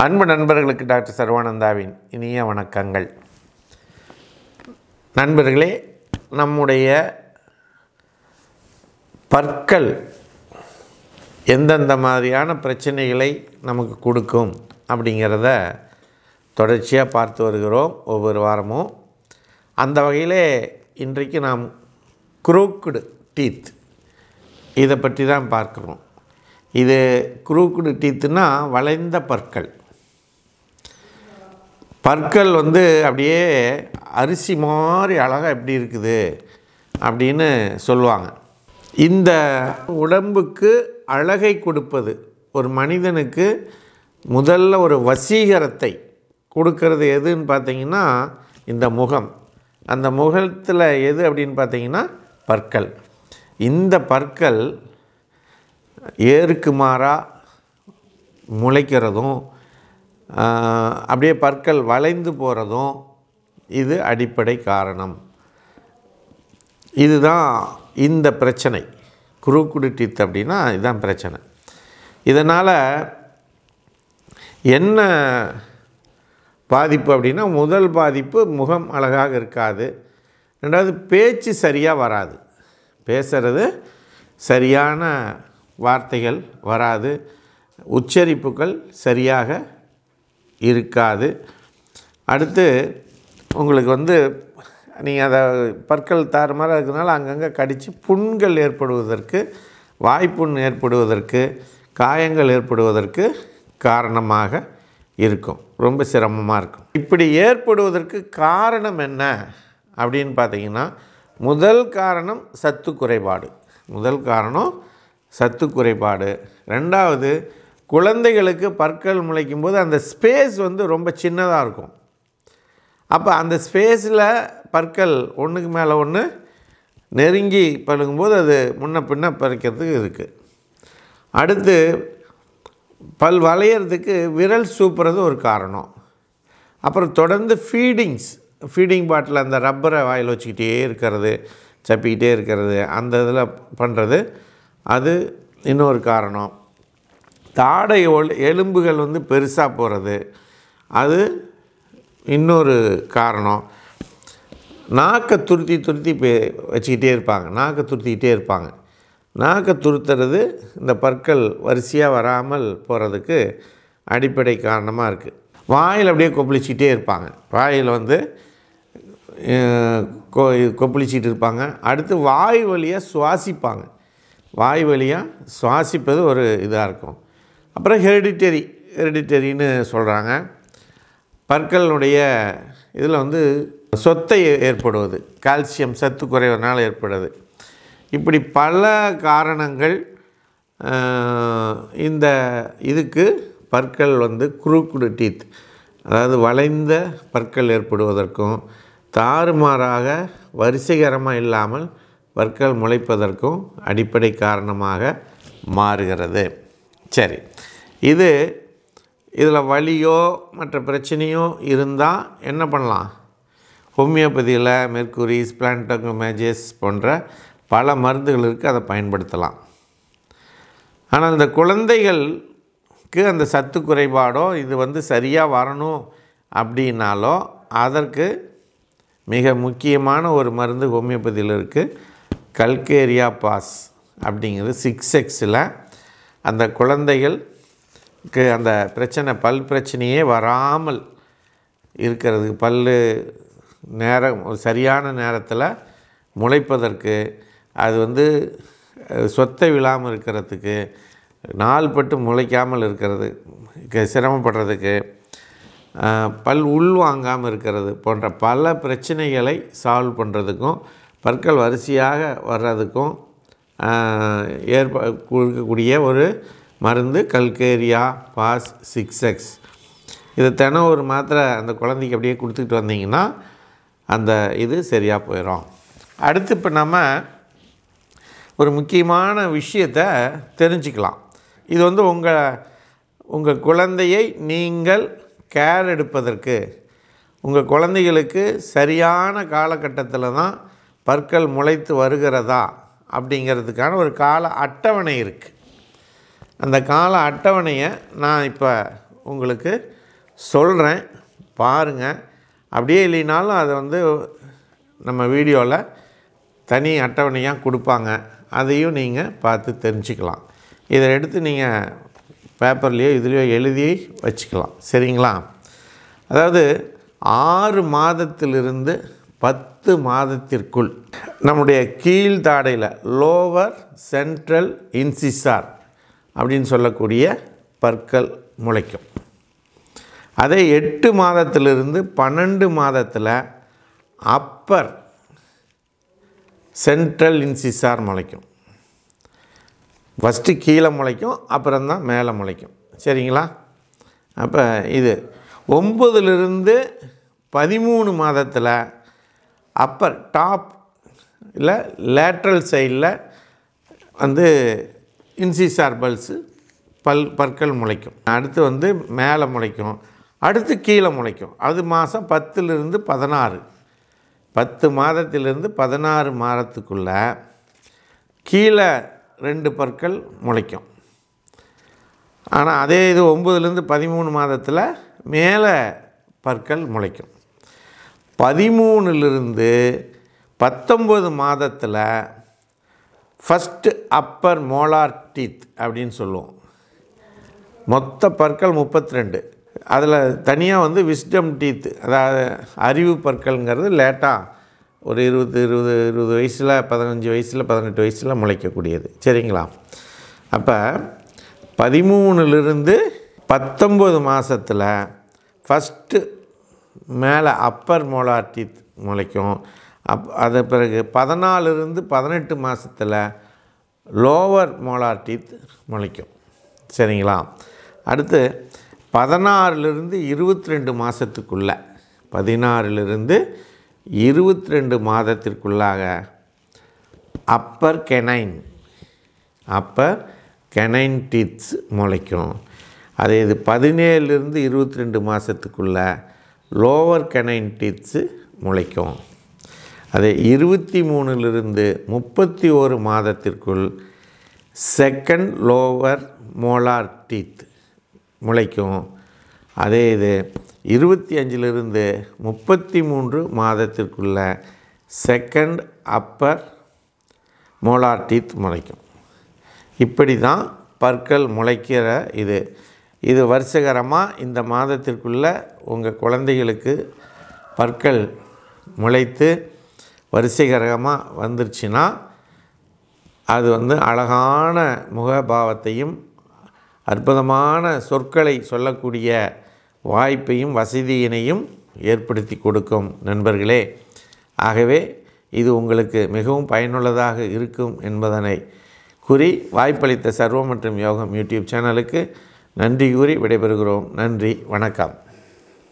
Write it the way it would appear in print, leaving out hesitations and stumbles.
அன்பு நண்பர்களுக்கு டாக்டர் சர்வானந்தாவின் இனிய வணக்கங்கள். நண்பர்களே, நம்முடைய பற்கள் எந்தெந்த மாதிரியான பிரச்சனைகளை நமக்கு கொடுக்கும் அப்படிங்கிறத தொடர்ச்சியாக பார்த்து வருகிறோம் ஒவ்வொரு வாரமும். அந்த வகையிலே இன்றைக்கு நாம் குரூக்டு டீத் இதை பற்றி தான் பார்க்குறோம். இது குரூக்டு டீத்துனா வளைந்த பற்கள். பற்கள் அப்படியே அரிசி மாதிரி அழகாக எப்படி இருக்குது அப்படின்னு சொல்லுவாங்க. இந்த உடம்புக்கு அழகை கொடுப்பது, ஒரு மனிதனுக்கு முதல்ல ஒரு வசீகரத்தை கொடுக்கறது எதுன்னு பார்த்தீங்கன்னா இந்த முகம். அந்த முகத்தில் எது அப்படின்னு பார்த்தீங்கன்னா பற்கள். இந்த பற்கள் ஏருக்கு மாறாக முளைக்கிறதும் அப்படியே பற்கள் வளைந்து போகிறதும் இது அடிப்படை காரணம். இதுதான் இந்த பிரச்சனை. குரூக்டு டீத் அப்படின்னா இதுதான் பிரச்சனை. இதனால் என்ன பாதிப்பு அப்படின்னா, முதல் பாதிப்பு முகம் அழகாக இருக்காது. ரெண்டாவது, பேச்சு சரியாக வராது. பேசுகிறது சரியான வார்த்தைகள் வராது. உச்சரிப்புகள் சரியாக இருக்காது. அடுத்து உங்களுக்கு நீங்கள் அதை பற்கள் தாறுமாறாக இருக்கிறதுனால அங்கங்கே கடித்து புண்கள் ஏற்படுவதற்கு, வாய்ப்புண் ஏற்படுவதற்கு, காயங்கள் ஏற்படுவதற்கு காரணமாக இருக்கும். ரொம்ப சிரமமாக இருக்கும். இப்படி ஏற்படுவதற்கு காரணம் என்ன அப்படின்னு பார்த்தீங்கன்னா, முதல் காரணம் சத்து குறைபாடு. ரெண்டாவது, குழந்தைகளுக்கு பற்கள் முளைக்கும் போது அந்த ஸ்பேஸ் ரொம்ப சின்னதாக இருக்கும். அப்போ அந்த ஸ்பேஸில் பற்கள் ஒன்றுக்கு மேலே ஒன்று நெருங்கி பழகும்போது அது முன்ன பின்ன பறிக்கிறதுக்கு இருக்குது. அடுத்து, பல் வளையிறதுக்கு விரல் சூப்புறது ஒரு காரணம். அப்புறம் தொடர்ந்து ஃபீடிங் பாட்டில் அந்த ரப்பரை வாயில் வச்சுக்கிட்டே இருக்கிறது, சப்பிக்கிட்டே இருக்கிறது, அந்த இதில் பண்ணுறது அது இன்னொரு காரணம். தாடை எலும்புகள் பெருசாக போகிறது அது இன்னொரு காரணம். நாக்கை துருத்தி வச்சுக்கிட்டே இருப்பாங்க, நாக்கை துருத்துறது இந்த பற்கள் வரிசையாக வராமல் போகிறதுக்கு அடிப்படை காரணமாக இருக்குது. வாயில் அப்படியே கொப்பளிச்சிக்கிட்டே இருப்பாங்க, வாயில் கொப்பளிச்சிட்டு இருப்பாங்க. அடுத்து வாய் வழியாக சுவாசிப்பாங்க, வாய் வழியாக சுவாசிப்பது ஒரு இதாக இருக்கும். அப்புறம் ஹெரிடிட்டரின்னு சொல்கிறாங்க. பற்களுடைய இதில் சொத்தை ஏற்படுவது, கால்சியம் சத்து குறைவதனால் ஏற்படுது. இப்படி பல காரணங்கள் இந்த இதுக்கு பற்கள் குரூக்டு டீத், அதாவது வளைந்த பற்கள் ஏற்படுவதற்கும், தாறுமாறாக வரிசைகரமாக இல்லாமல் பற்கள் முளைப்பதற்கும் அடிப்படை காரணமாக மாறுகிறது. சரி, இதில் வலியோ மற்ற பிரச்சனையோ இருந்தால் என்ன பண்ணலாம்? ஹோமியோபதியில் மெர்க்குரி, ஸ்பிளான்டோமேஜஸ் போன்ற பல மருந்துகள் இருக்குது, அதை பயன்படுத்தலாம். ஆனால் இந்த குழந்தைகளுக்கு அந்த சத்து குறைபாடோ இது சரியாக வரணும் அப்படின்னாலோ அதற்கு மிக முக்கியமான ஒரு மருந்து ஹோமியோபதியில் இருக்குது. கல்கேரியா பாஸ் அப்படிங்கிறது 6Xல் அந்த குழந்தைகளுக்கு அந்த பல் பிரச்சனையே வராமல் இருக்கிறதுக்கு, சரியான நேரத்தில் முளைப்பதற்கு, அது சொத்தை விழாமல் இருக்கிறதுக்கு, நாள்பட்டு முளைக்காமல் இருக்கிறது சிரமப்படுறதுக்கு, பல் உள்வாங்காமல் இருக்கிறது போன்ற பல பிரச்சனைகளை சால்வ் பண்ணுறதுக்கும், பற்கள் வரிசையாக வர்றதுக்கும் கொடுக்கக்கூடிய ஒரு மருந்து கல்கேரியா பாஸ் 6X. இது தினம் ஒரு மாத்திரை அந்த குழந்தைக்கு அப்படியே கொடுத்துக்கிட்டு வந்தீங்கன்னா அந்த இது சரியாக போயிடும். அடுத்து இப்போ நம்ம ஒரு முக்கியமான விஷயத்தை தெரிஞ்சுக்கலாம். இது உங்கள் குழந்தையை நீங்கள் கேர் எடுப்பதற்கு, உங்கள் குழந்தைகளுக்கு சரியான காலகட்டத்தில் தான் பற்கள் முளைத்து வருகிறதா அப்படிங்கிறதுக்கான ஒரு கால அட்டவணை இருக்குது. அந்த கால அட்டவணையை நான் இப்போ உங்களுக்கு சொல்கிறேன், பாருங்கள். அப்படியே இல்லைனாலும் அதை வந்து நம்ம வீடியோவில் தனி அட்டவணையாக கொடுப்பாங்க, அதையும் நீங்கள் பார்த்து தெரிஞ்சுக்கலாம். இதை எடுத்து நீங்கள் பேப்பர்லேயோ இதுலேயோ எழுதி வச்சுக்கலாம். சரிங்களா? அதாவது 6 மாதத்திலிருந்து 10 மாதத்திற்குள் நம்முடைய கீழ்தாடையில் லோவர் சென்ட்ரல் இன்சிசார் அப்படின்னு சொல்லக்கூடிய பற்கள் முளைக்கும். அதே 8 மாதத்திலிருந்து 12 மாதத்தில் அப்பர் சென்ட்ரல் இன்சிசார் முளைக்கும். ஃபஸ்ட்டு கீழே முளைக்கும், அப்புறம்தான் மேலே முளைக்கும். சரிங்களா? அப்போ இது 9லிருந்து 13 மாதத்தில் அப்பர் டாப் இல்லை லேட்ரல் சைடில் வந்து இன்சிசார் பற்கள் முளைக்கும். அடுத்து வந்து மேலே முளைக்கும், அடுத்து கீழே முளைக்கும். அது மாதம் 10லிருந்து 16, 10 மாதத்திலிருந்து 16 மாதத்துக்குள்ளே கீழே 2 பற்கள் முளைக்கும். ஆனால் அதே இது 9லிருந்து 13 மாதத்தில் மேலே பற்கள் முளைக்கும். 13லிருந்து 19 மாதத்தில் ஃபஸ்ட்டு அப்பர் மோலார் டீத் அப்படின்னு சொல்லுவோம். மொத்த பற்கள் 32. அதில் தனியாக வந்து விஸ்டம் டீத்து, அதாவது அறிவு பற்கள்ங்கிறது லேட்டாக ஒரு 20 வயசில், 15 வயசில், 18 வயசில் முளைக்கக்கூடியது. சரிங்களா? அப்போ 13லிருந்து 19 மாதத்தில் ஃபஸ்ட்டு மேலே அப்பர் மோலார் டீத் முளைக்கும். அது பிறகு 14லிருந்து 18 மாதத்தில் லோவர் மோலார் டீத் முளைக்கும். சரிங்களா? அடுத்து 16லிருந்து 22 மாதத்துக்குள்ளே, 16லிருந்து 22 மாதத்திற்குள்ளாக அப்பர் கெனைன் டீத்ஸ் முளைக்கும். அதே இது 17லிருந்து 22 மாதத்துக்குள்ளே லோவர் கெனைன் டீத்ஸு முளைக்கும். அதே 23லிருந்து 31 மாதத்திற்குள் செகண்ட் லோவர் மோலார் டீத் முளைக்கும். அதே இது 25லிருந்து 33 மாதத்திற்குள்ள செகண்ட் அப்பர் மோலார் டீத் முளைக்கும். இப்படி தான் பற்கள் முளைக்கிற இது வருஷகரமாக இந்த மாதத்திற்குள்ளே உங்கள் குழந்தைகளுக்கு பற்கள் முளைத்து வரிசைகரமாக வந்துருச்சுன்னா அது வந்து அழகான முகபாவத்தையும் அற்புதமான சொற்களை சொல்லக்கூடிய வாய்ப்பையும் வசதியினையும் ஏற்படுத்தி கொடுக்கும் நண்பர்களே. ஆகவே இது உங்களுக்கு மிகவும் பயனுள்ளதாக இருக்கும் என்பதனை கூறி வாய்ப்பளித்த சர்வம் மற்றும் யோகம் யூடியூப் சேனலுக்கு நன்றி கூறி விடைபெறுகிறோம். நன்றி, வணக்கம்.